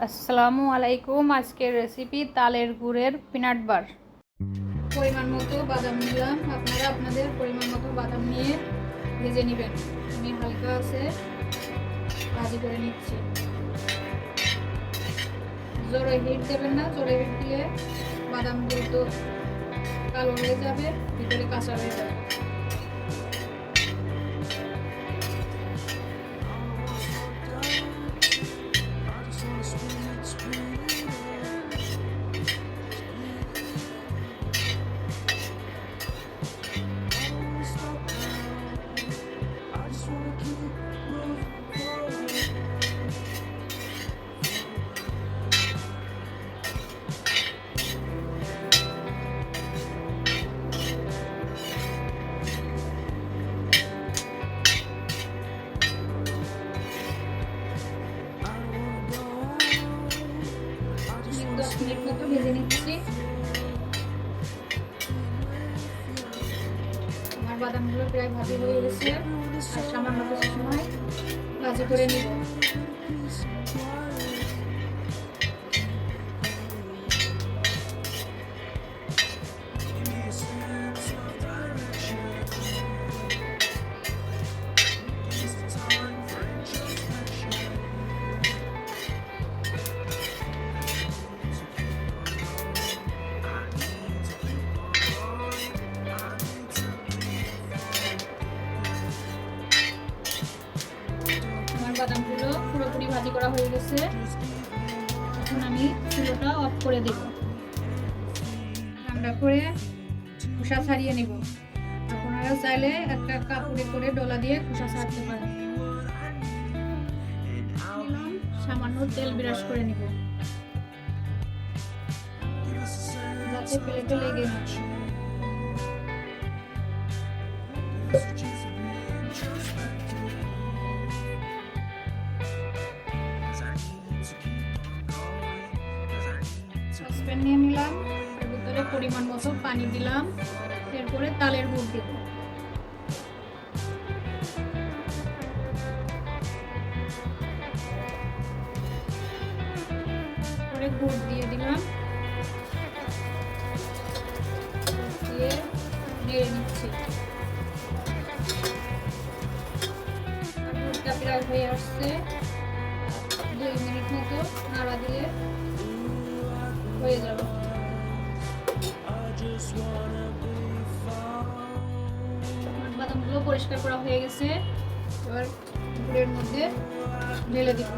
আসসালামু আলাইকুম। আজকের রেসিপি তালের গুড়ের পিনাট বার। পরিমাণ মতো বাদাম নিলাম, আপনারা আপনাদের পরিমাণ মতো বাদাম নিয়ে ভেজে নেবেন। আমি হালকা আছে ভাজি করে নিচ্ছি। জোরে হিট দেবেন না, জোরে হিট দিলে বাদামগুলো তো কালো হয়ে যাবে, ভিতরে কাঁচা হয়ে যাবে। মিনিট মতো ভেজে নিচ্ছি। আমার বাদামগুলো প্রায় ভাজি হয়ে গেছে, আর সামান্য কিছু সময় ভাজি করে নিব। বাদামগুলো পুরোপুরি ভাজি করা হয়ে গেছে। এখন আমি চুলোটা অফ করে দেব, ঠান্ডা করে খোসা ছাড়িয়ে নেব। আপনারা চাইলে একটা কাপড়ে করে ডলা দিয়ে খোসা ছাড়তে পারেন। সামান্য তেল ব্রাশ করে নেব যাতে প্লেটে লেগে না। সসপ্যান নিয়ে নিলাম, এর ভিতরে পরিমাণ মতো পানি দিলাম, এরপরে তালের গুড় দেব। পরে গুড় দিয়ে দিলাম, দিয়ে নেড়ে নিচ্ছি। গুড়টা প্রায় হয়ে আসছে, 2 মিনিট মতো নাড়া দিলে হয়ে যাবে। বাদামগুলো পরিষ্কার করা হয়ে গেছে, এবার গুড়ের মধ্যে ঢেলে দিব।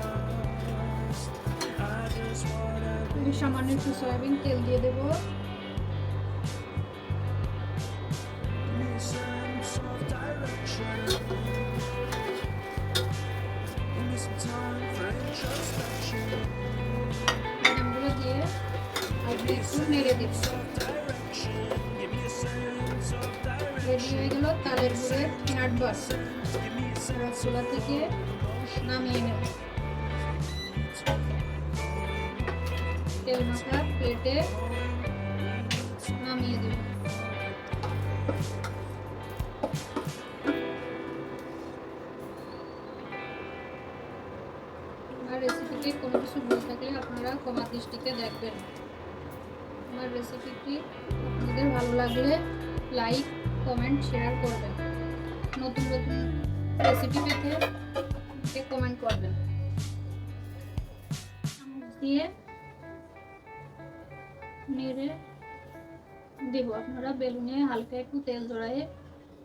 সামান্য একটু সয়াবিন তেল দিয়ে দেব। বাদামগুলো দিয়ে আর একটু নেড়ে দেব। রেডি হয়ে গেল তালের গুড়ের পিনাট বার। চুলা থেকে নামিয়ে নেব। তেল মাখা প্লেটে নামিয়ে দেব। আমার রেসিপিতে কোনো কিছু ভুল থাকলে আপনারা ক্ষমা দৃষ্টিতে দেখবেন। আমার রেসিপিটি আপনাদের ভালো লাগলে লাইক, কমেন্ট, শেয়ার করবেন। নতুন নতুন রেসিপি পেতে কমেন্ট করবেন। দিয়ে নেড়ে দেব। আপনারা বেলুনে হালকা একটু তেল জড়ায়ে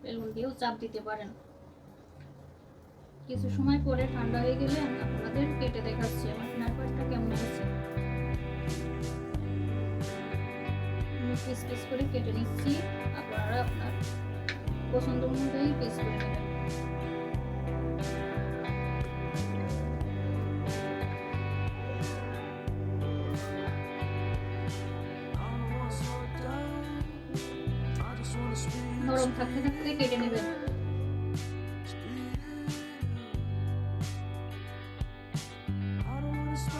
বেলুন দিয়েও চাপ দিতে পারেন। কিছু সময় পরে ঠান্ডা হয়ে গেলে আমি আপনাদের কেটে দেখাচ্ছি আমার পিনাট বারটা কেমন হয়েছে। আমি পিস পিস করে কেটে নিচ্ছি, আপনারা আপনার পছন্দ অনুযায়ী পিস করে নেবেন। নরম থাকতে থাকতে কেটে নেবেন।